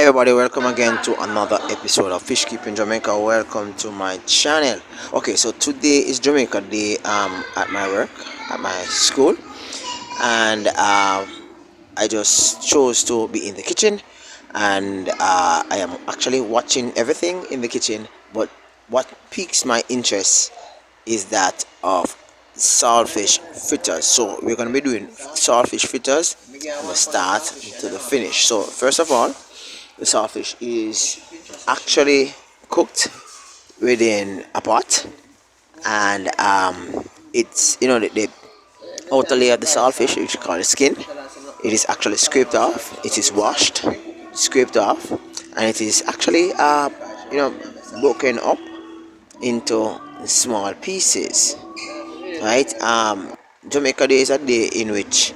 Everybody, welcome again to another episode of Fish Keeping Jamaica. Welcome to my channel. Okay, so today is Jamaica Day at my work, at my school, and I just chose to be in the kitchen, and I am actually watching everything in the kitchen. But what piques my interest is that of saltfish fritters. So we're gonna be doing saltfish fritters from the start to the finish. So first of all, the saltfish is actually cooked within a pot, and it's the outer layer of the saltfish, which is called the skin. It is actually scraped off. It is washed, scraped off, and it is actually broken up into small pieces. Right? Jamaica Day is a day in which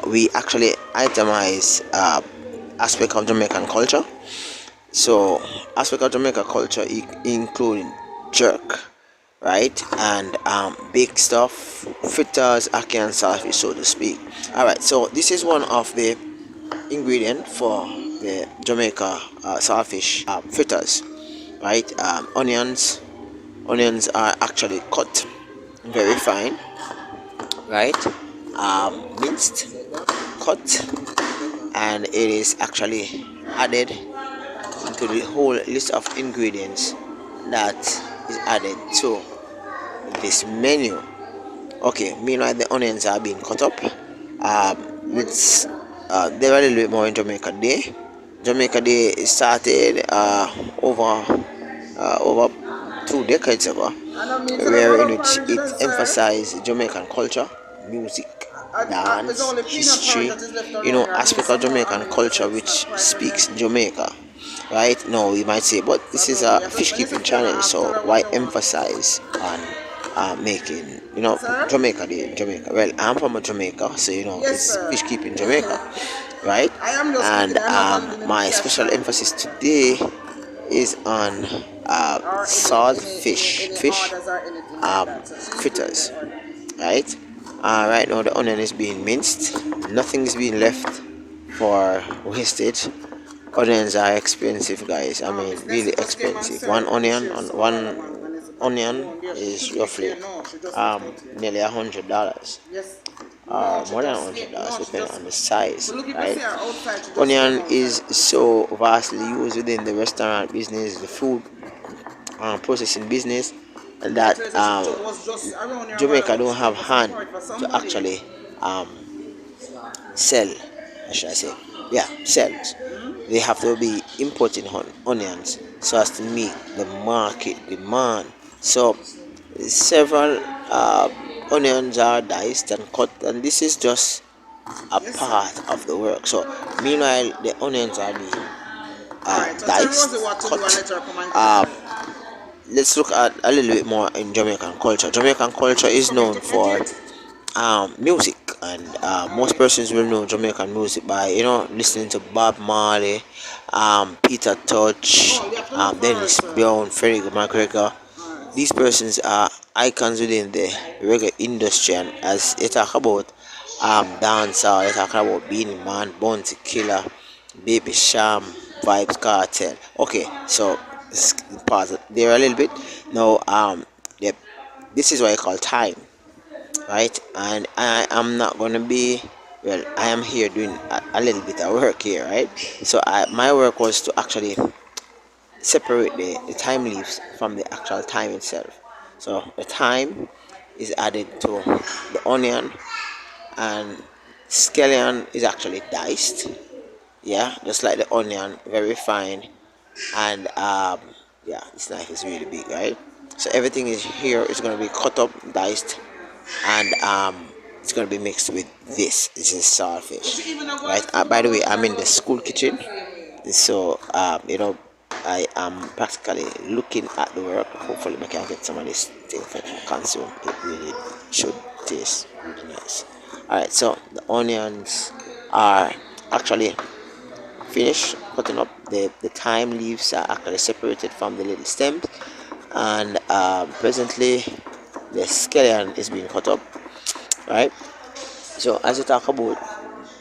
we actually itemize aspect of Jamaican culture. So aspect of Jamaican culture including jerk, right, and big stuff, fritters, ackee, and saltfish, so to speak. All right, so this is one of the ingredient for the Jamaica saltfish fritters, right? Onions are actually cut very fine, right? Minced, cut, and it is actually added into the whole list of ingredients that is added to this menu. Okay, meanwhile the onions are being cut up. It's They're a little bit more in Jamaica Day. Jamaica Day started over 2 decades ago, where in which it emphasized Jamaican culture, music, dance, history, aspect of Jamaican culture which speaks Jamaica. Right now, we might say, but this is a fish keeping channel, so why emphasize on making Jamaica Day in Jamaica? Well, I'm from Jamaica, so it's fish keeping Jamaica, right? And my special emphasis today is on saltfish fritters, right? Right now the onion is being minced. Nothing is being left for wastage. Onions are expensive, guys. I mean, really expensive. One onion is roughly nearly $100, more than $100, depending on the size, right? Onion is so vastly used within the restaurant business, the food processing business, that Jamaica don't have hand to actually sell. Should I say? Yeah, sells. They have to be importing onions so as to meet the market demand. So several onions are diced and cut, and this is just a part of the work. So meanwhile the onions are being diced, cut. Let's look at a little bit more in Jamaican culture. Jamaican culture is known for music, and most persons will know Jamaican music by listening to Bob Marley, Peter Touch, Dennis Brown, Freddie McGregor. These persons are icons within the reggae industry, and as they talk about dancehall, they talk about Beanie Man, Bounty Killer, Baby Sham, Vibes Cartel. Okay, so pause there a little bit. Now, yep, this is what I call thyme, right? And I am not gonna be, well, I am here doing a little bit of work here, right? So my work was to actually separate the thyme leaves from the actual thyme itself. So the thyme is added to the onion, and scallion is actually diced, yeah, just like the onion, very fine. And yeah, this knife is really big, right? So everything is here is going to be cut up, diced, and it's going to be mixed with this is saltfish, right? By the way, I'm in the school kitchen, so I am practically looking at the work. Hopefully I can get some of this thing for consume. It really should taste really nice. All right, so the onions are actually finished cutting up. The thyme leaves are actually separated from the little stems, and presently the scallion is being cut up, right? So as we talk about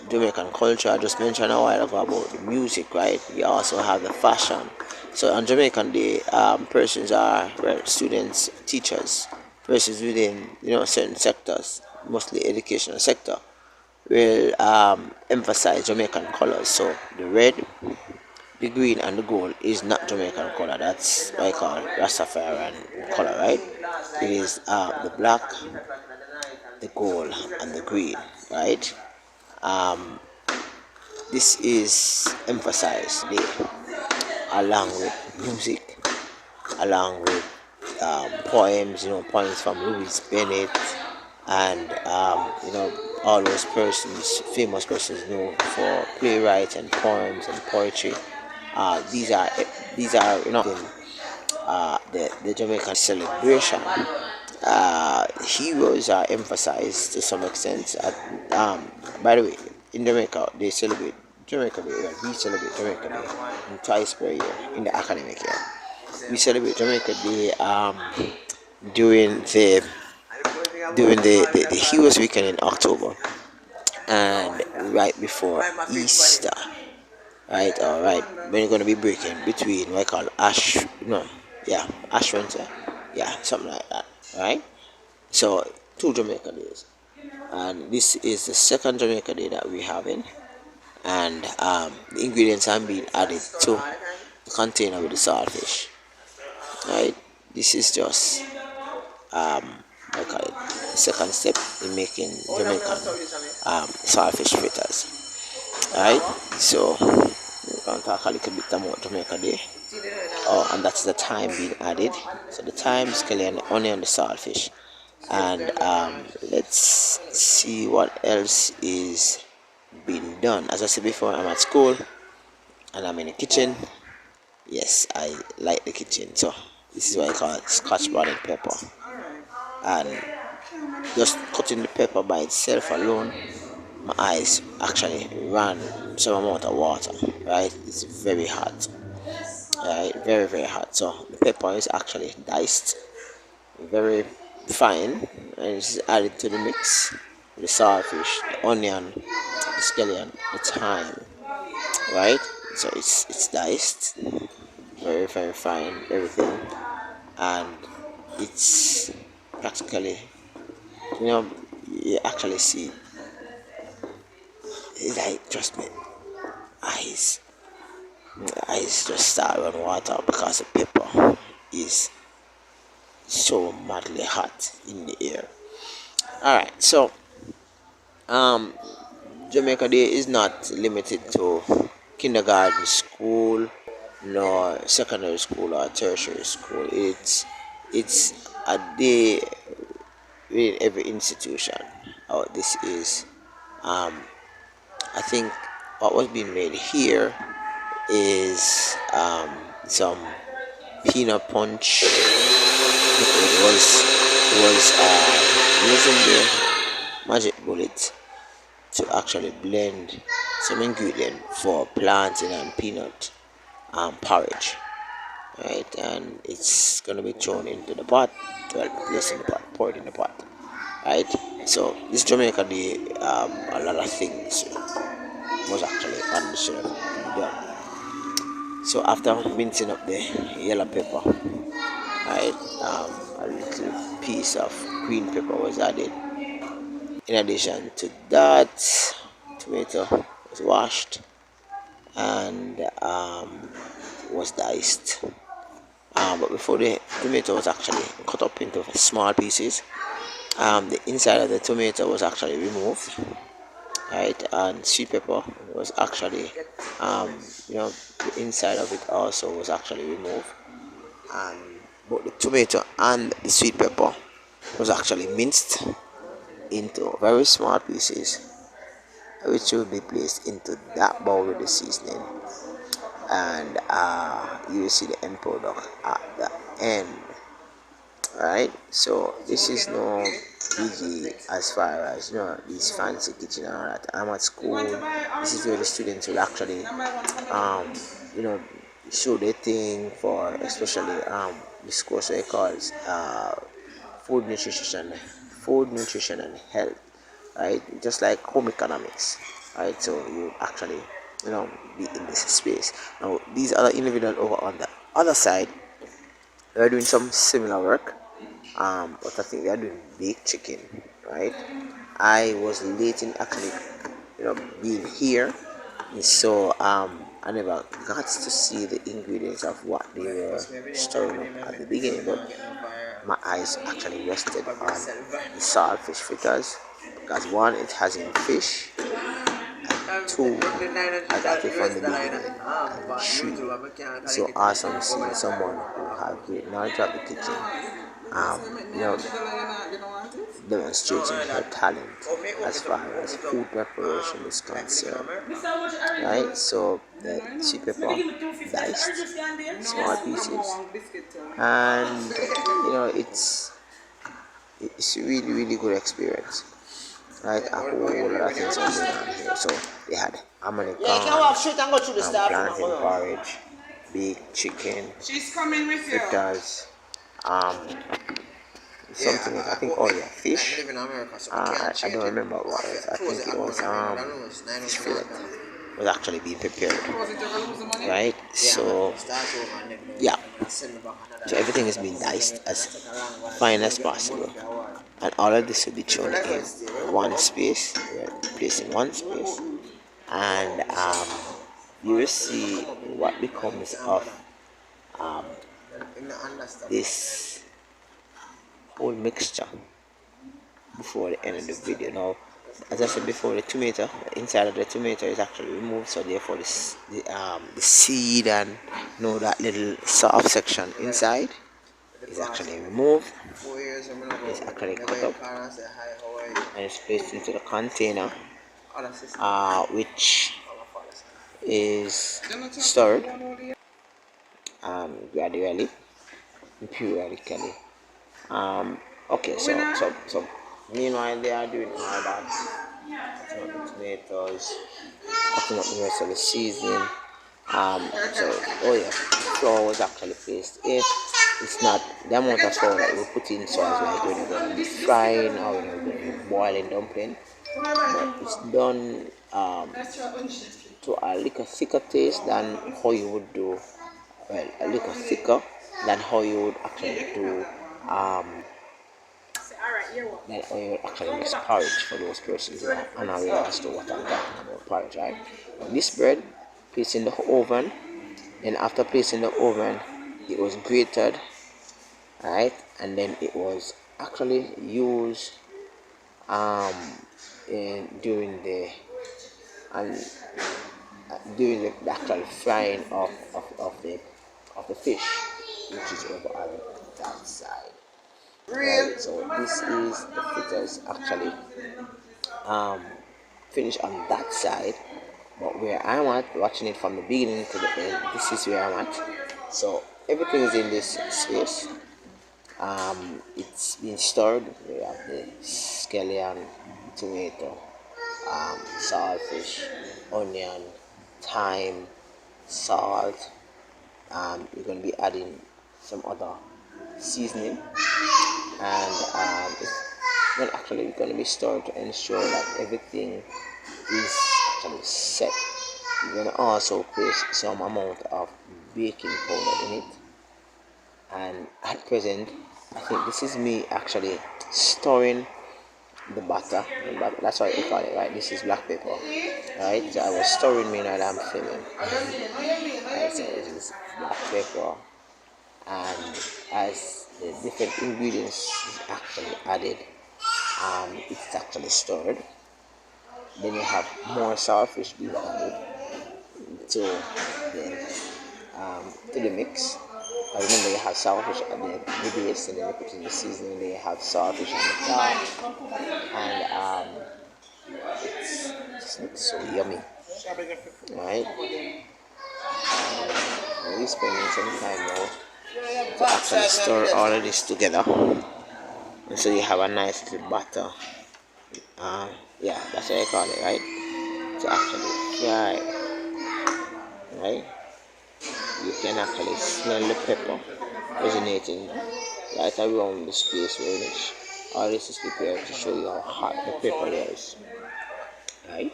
Jamaican culture. I just mentioned a while ago about the music, right? You also have the fashion. So on Jamaican Day, persons are, well, students, teachers, persons within certain sectors, mostly educational sector, will emphasize Jamaican colors. So the red, the green, and the gold is not Jamaican color. That's what I call Rastafarian color, right? It is the black, the gold, and the green, right? Um, this is emphasized there, along with music, along with poems, poems from Louis Bennett, and all those persons, famous persons known for playwrights and poems and poetry. These are in the Jamaican celebration. Heroes are emphasized to some extent. By the way, in Jamaica they celebrate Jamaica Day. Well, we celebrate Jamaica Day twice per year in the academic year. We celebrate Jamaica Day during the Heroes Weekend in October, and right before Easter, right? All right, when you're gonna be breaking between what I call Ash Winter, yeah, something like that, right? So two Jamaica days, and this is the second Jamaica Day that we're having, and the ingredients are being added to the container with the saltfish, right? This is just I call it the second step in making Jamaican saltfish fritters. Alright, so we're going to talk a little bit about Jamaica Day. Oh, and that's the thyme being added. So the thyme, scallion, the onion, the saltfish. And let's see what else is being done. As I said before, I'm at school and I'm in the kitchen. Yes, I like the kitchen. So this is what I call Scotch bonnet pepper. And just cutting the pepper by itself alone, my eyes actually ran some amount of water, right? It's very hot, right? Very, very hot. So the pepper is actually diced very fine and it's added to the mix. The saltfish, the onion, the scallion, the thyme, right? So it's diced very, very fine, everything, and it's practically, you actually see, it's like, trust me, eyes eyes just start run water because the pepper is so madly hot in the air. All right, so um Jamaica Day is not limited to kindergarten school nor secondary school or tertiary school. It's a day in every institution. Oh, this is um I think what was being made here is some peanut punch. It was using the magic bullet to actually blend some ingredient for plantain and peanut porridge, right? And it's gonna be thrown into the pot, well, placed in the pot, poured in the pot, right? So this Jamaica Day, a lot of things was actually on the shelf to be done. So after mincing up the yellow pepper, right, a little piece of green pepper was added. In addition to that, tomato was washed and was diced. But before the tomato was actually cut up into small pieces, the inside of the tomato was actually removed, right? And sweet pepper was actually, the inside of it also was actually removed. And both the tomato and the sweet pepper was actually minced into very small pieces, which will be placed into that bowl with the seasoning, and you will see the end product at the end, right? So this is no biggie as far as these fancy kitchen and all that. I'm at school. This is where the students will actually you know show their thing for, especially this course I call food nutrition food nutrition and health, right? Just like home economics, right? So you actually, be in this space. Now these other individuals over on the other side, they're doing some similar work, but I think they're doing baked chicken, right? I was late in actually, being here, so I never got to see the ingredients of what they were stirring up at the beginning, but my eyes actually rested on the saltfish fritters because one, it has in fish, and two, I got it from the beginning, and three, it's so awesome seeing someone who has great knowledge of the kitchen, um, you know, demonstrating her talent as far as food preparation is concerned. Right, so the sweet pepper diced small pieces, and it's really good experience. Right, a whole lot of things are going on here. So they had harmony corn, plantain porridge, baked chicken, fritters, um, something else. I think, oh yeah, fish. I don't remember what else. I think it was fish fillet was actually being prepared. Right? So yeah. So everything is being diced as fine as possible. And all of this will be thrown in one space. We're placed in one space. And you will see what becomes of um, this whole mixture before the end of the video. Now, as I said before, the inside of the tomato is actually removed, so therefore the seed and that little soft section inside is actually removed. It's actually cut up and it's placed into the container, which is stirred gradually and periodically. Okay, so meanwhile they are doing all that, cutting up the tomatoes, cutting up the rest of the seasoning. Oh yeah, flour was actually placed in. It's not the amount of flour that we put in, so it's like when you're going to be frying or when you're going to be boiling dumpling, but it's done to a little thicker taste than how you would do, well, a little thicker than how you would actually do then I actually use porridge for those persons who are unaware as to what I'm talking about porridge, right? This bread, placed in the oven, and after placing in the oven, it was grated, right? And then it was actually used during and during the actual frying of the fish, which is over on that side. Right, so this is the fritters actually finished on that side, but where I'm at, watching it from the beginning to the end, this is where I'm at. So everything is in this space. It's been stored. We have the scallion, tomato, saltfish, onion, thyme, salt. We're going to be adding some other seasoning, and it's actually going to be stored to ensure that everything is actually set. We're going to also place some amount of baking powder in it, and at present I think this is me actually storing the butter. That's what you call it, right? This is black pepper, right? So I was storing meanwhile I'm filming. Right, so this is black pepper, and as the different ingredients is actually added, it's actually stored. Then you have more saltfish being added to the mix. Remember, you have saltfish at the base, and then you put in the seasoning. Then you have saltfish on the top, and it just looks so yummy, right? We're spending some time now to actually stir all of this together, and so you have a nice little batter. Yeah, that's what I call it, right? To actually fry, right? You can actually smell the pepper resonating right around the space where all this is prepared to show you how hot the pepper is, right?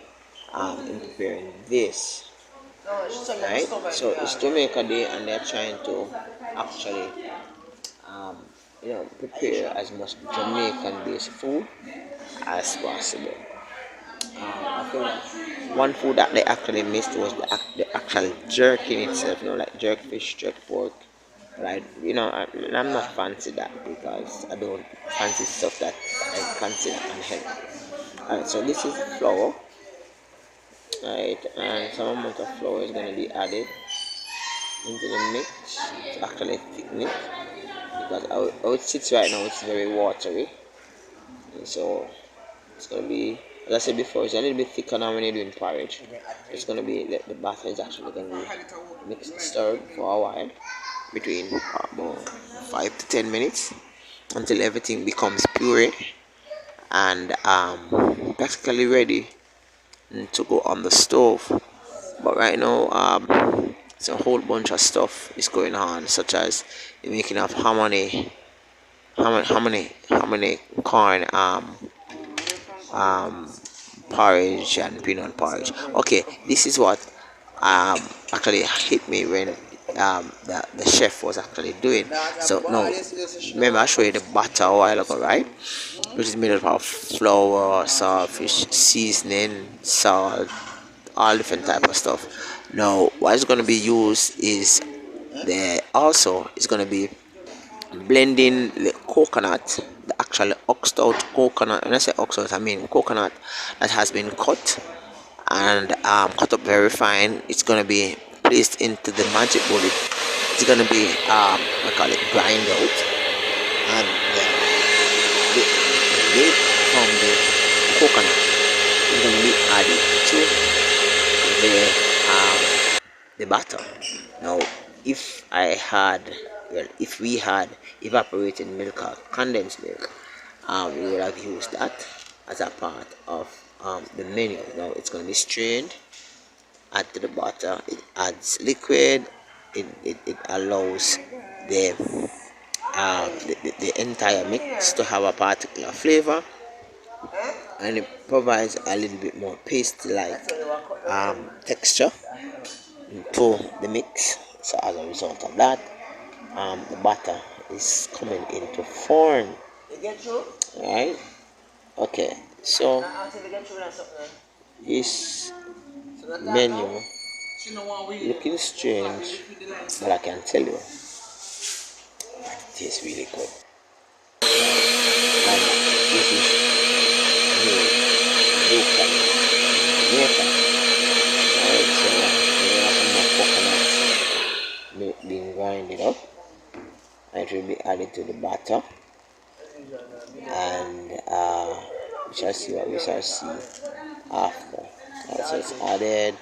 in preparing this. Right? So it's Jamaica Day, and they're trying to actually um, prepare as much Jamaican based food as possible. I think one food that they actually missed was the actual jerk in itself, like jerk fish, jerk pork. Right? I'm not fancy that because I don't fancy stuff that I consider unhealthy. Alright, so this is flour, right? And some amount of flour is going to be added into the mix to actually thicken it because how it sits right now, it's very watery. And so it's going to be, as I said before, it's a little bit thicker now when you're doing porridge. It's going to be, the batter is actually going to be mixed and stirred for a while, between about 5 to 10 minutes, until everything becomes puree and practically ready to go on the stove. But right now, it's a whole bunch of stuff is going on, such as the making of hominy corn, um, porridge and peanut porridge. Okay, this is what actually hit me when the chef was actually doing. So now, remember I showed you the batter a while ago, right? Which is made up of flour, saltfish, seasoning, salt, all different type of stuff. Now, what is going to be used is it's going to be blending the coconut, the actual oxed out coconut. When I say oxed out, I mean coconut that has been cut and cut up very fine. It's going to be placed into the magic bullet. It's going to be I call it grind out, and the weight from the coconut is going to be added to the batter. Now, if I had, well, if we had evaporated milk or condensed milk, we would have used that as a part of the menu. Now it's going to be strained, add to the batter. It adds liquid. It allows the, the entire mix to have a particular flavor, and it provides a little bit more paste-like texture to the mix. So as a result of that, the batter is coming into form. Right? Okay, so this menu looking strange, but I can tell you it tastes really good. And this is made local Jamaica. Right, so there are some more coconuts being grinded up. It will be added to the batter, and we shall see what we shall see after. Right, so it's added,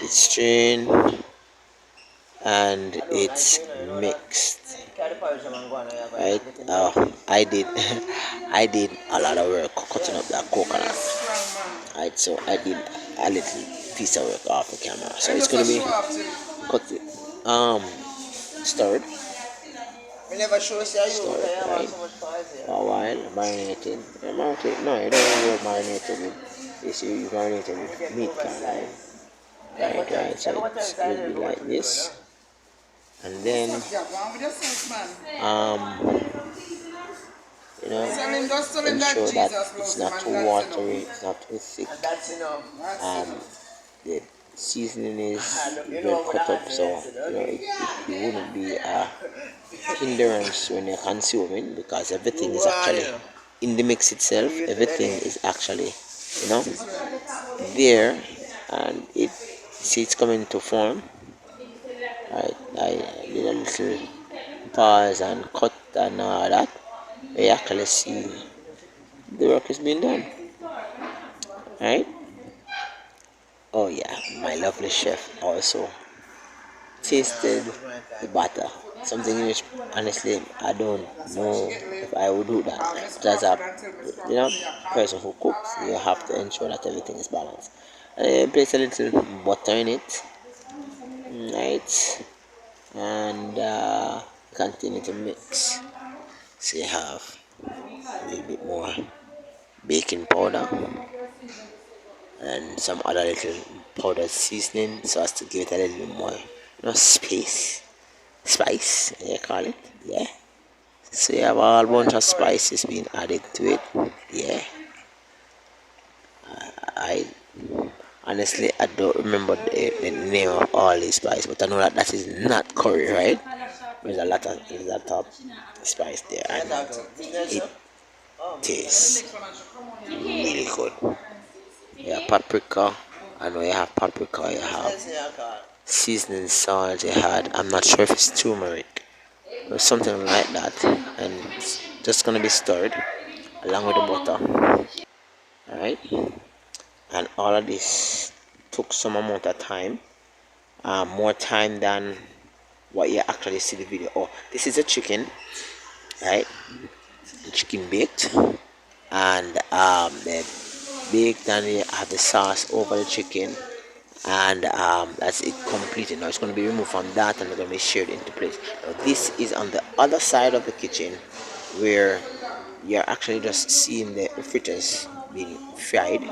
it's strained, and it's mixed. Right, I did I did a lot of work cutting up that coconut. Right, so I did a little piece of work off the camera. So it's gonna be cut, stirred, right, for a while, marinated. No, you don't want to marinate with this. You marinate with meat, right? Right. So it's will be like this, and then ensure that it's not too watery, it's not too thick. The seasoning is well cut up, so it wouldn't be a hindrance when you're consuming, because everything is actually in the mix itself. Everything is actually there, and it's coming to form. I did a little pause and cut and all that. We actually see the work is being done. Right? Oh yeah, my lovely chef also tasted the batter. Something which honestly I don't know if I would do that. But as a person who cooks, you have to ensure that everything is balanced. I place a little butter in it, right? And continue to mix. So you have a little bit more baking powder, and some other little powdered seasoning so as to give it a little bit more, spice, you call it, yeah. So you have a whole bunch of spices being added to it, yeah. I honestly I don't remember the name of all these spices, but I know that that is not curry, right? There's a lot of spice there, and it tastes really good. Yeah, paprika. I know you have paprika. You have seasoning salt. You had. I'm not sure if it's turmeric or something like that, and it's just gonna be stirred along with the butter. All right, and all of this took some amount of time, more time than what you actually see the video. Oh, this is a chicken, right? Chicken baked, and they baked, and you have the sauce over the chicken, and that's it completed. Now it's going to be removed from that, and they're going to be shared into place. Now this is on the other side of the kitchen, where you're actually just seeing the fritters being fried,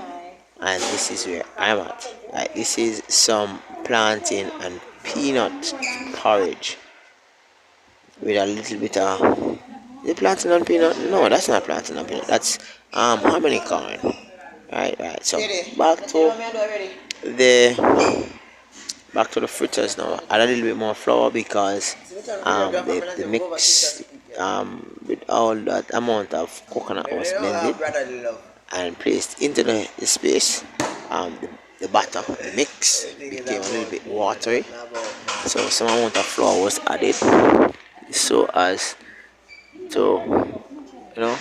and this is where I'm at. Like, this is some plantain and peanut porridge with a little bit of, is it plantain and peanut? No, that's not plantain and peanut. That's harmony corn. Right. So back to the fritters now. Add a little bit more flour because the mix with all that amount of coconut was blended and placed into the space. The batter, the mix became a little bit watery, so some amount of flour was added so as to, you know,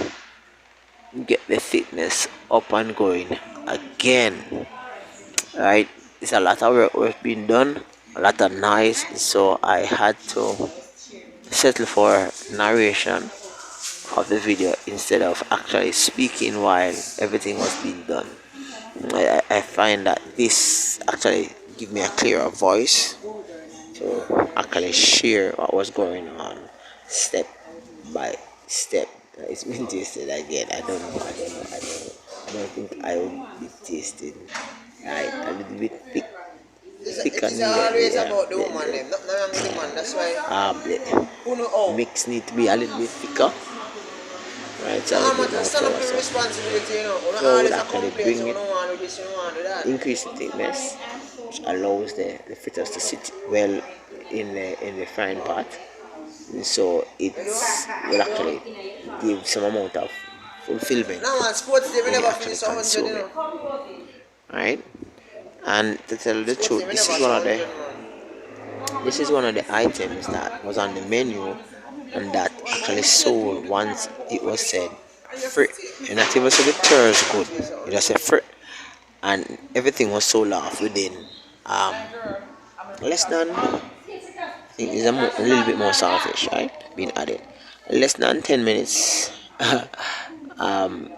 get the thickness up and going again. Right, it's a lot of work being done, a lot of noise, so I had to settle for narration of the video instead of actually speaking while everything was being done. I find that this actually give me a clearer voice to actually share what was going on step by step. It's been tasted again. I don't know. I don't think I will be tasting right a little bit thick and the mix need to be a little bit thicker. Right, so a little bit more flour, so would actually bring it, increase the thickness, which allows the fritters to sit well in the frying pot, so it will actually give some amount of fulfillment when you actually consume it. Right, and to tell the truth, this is one of the items that was on the menu and that actually sold once it was said free. And not even said the terms good. It just said free. And everything was sold off within um less than, I think it's a little bit more saltfish, right? Being added. Less than 10 minutes. um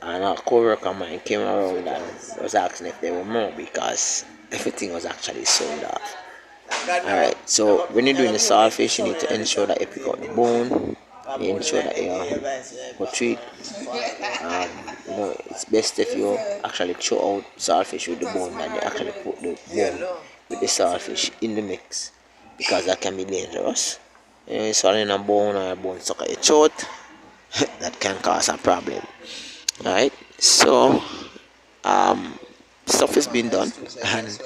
and a co-worker of mine came around and was asking if there were more because everything was actually sold off. Alright, so when you're doing the saltfish, you need to ensure that you pick out the bone, you ensure that you go treat. It's best if you actually throw out saltfish with the bone than you actually put the bone with the saltfish in the mix, because that can be dangerous. You're swallowing a bone or a bone stuck at your throat, that can cause a problem. Alright, so stuff is being done, and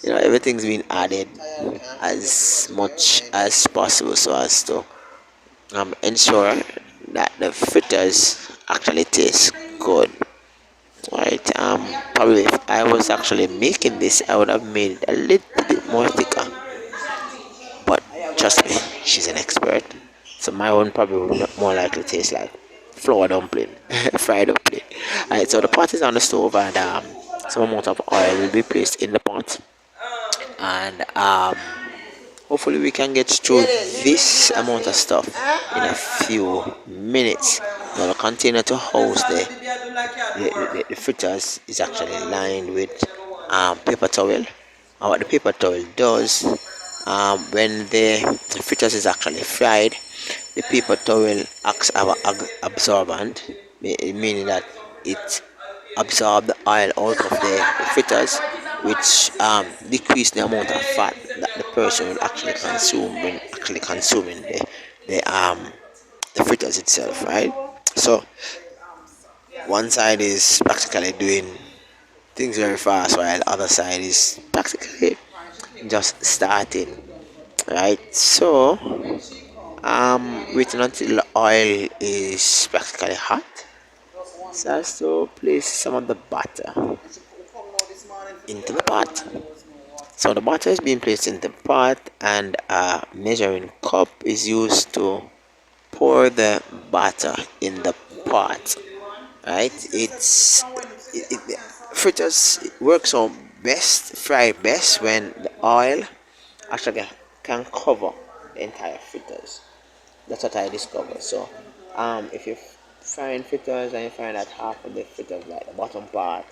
everything's been added as much as possible so as to ensure that the fritters actually taste good. Right, probably if I was actually making this, I would have made it a little bit more thicker, but trust me, she's an expert, so my one probably would more likely taste like flour dumpling, fried dumpling. Alright, so the pot is on the stove, and some amount of oil will be placed in the pot, and hopefully we can get through this amount of stuff in a few minutes. Now the container to house the fritters is actually lined with paper towel, and what the paper towel does, when the fritters is actually fried, the paper towel acts as an absorbent, meaning that it absorb the oil out of the fritters, which decrease the amount of fat that the person will actually consume when actually consuming the fritters itself, right? So one side is practically doing things very fast, while other side is practically just starting, right? So waiting until the oil is practically hot, so as to place some of the butter into the pot. So the butter is being placed in the pot, and a measuring cup is used to pour the butter in the pot. Right? Fritters works on best, fry best when the oil actually can cover the entire fritters. That's what I discovered. So, if you're frying fritters and you find that half of the fritters, like the bottom part,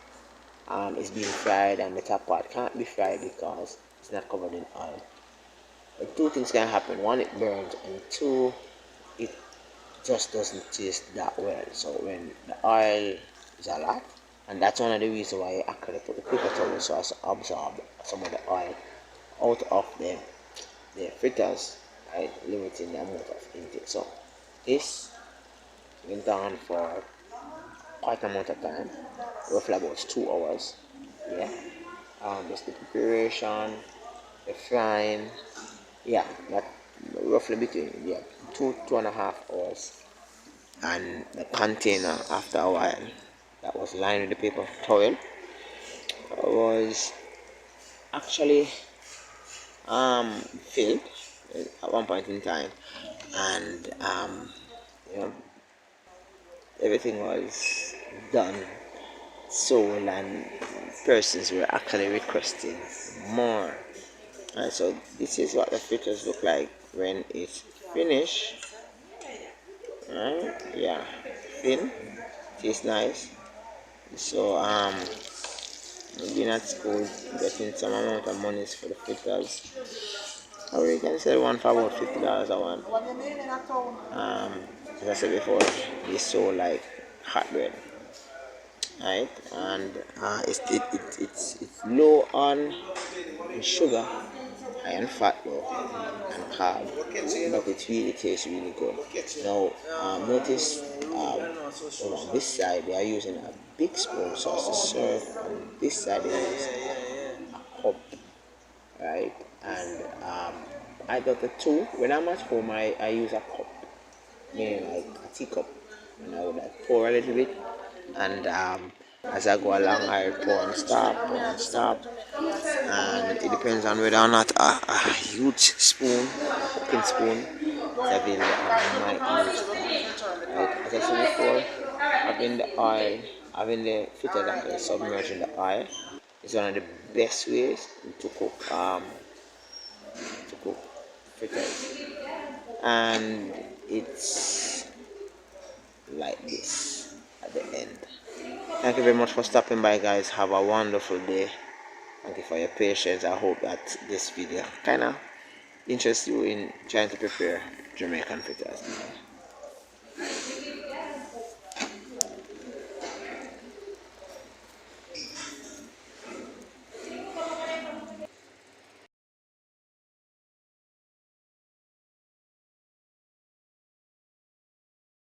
is being fried and the top part can't be fried because it's not covered in oil, two things can happen: one, it burns, and two, it just doesn't taste that well. So when the oil is a lot, and that's one of the reasons why I actually put the paper towel, so as to absorb some of the oil out of the fritters, right, limiting the amount of intake. So this went on for quite a amount of time, roughly about 2 hours. Yeah, just the preparation, the frying, yeah, that roughly between, yeah, 2.5 hours. And the container, after a while, that was lined with the paper towel, was actually filled at one point in time, and you know, everything was done sold, and persons were actually requesting more. And so this is what the fritters look like when it's finished. Right? Yeah, thin, tastes nice. So being at school, getting some amount of monies for the fritters. Or you can sell one for about $50 a one. As I said before, they sold like hot bread, right? And it's low on sugar, high on fat though, and carb, but it really tastes really good. Now, notice on this side they are using a big spoon sauce to serve, and this side they use a cup, right? And I got the two. When I'm at home, I use a cup, meaning like a teacup, and I would like pour a little bit, and as I go along, I pour and stop, and it depends on whether or not a huge spoon, cooking spoon, is available. I might use that. Right? As I said before, having the oil, having the fritters actually submerged in the oil is one of the best ways to cook fritters, and it's like this at the end. Thank you very much for stopping by, guys. Have a wonderful day. Thank you for your patience. I hope that this video kind of interests you in trying to prepare Jamaican fritters.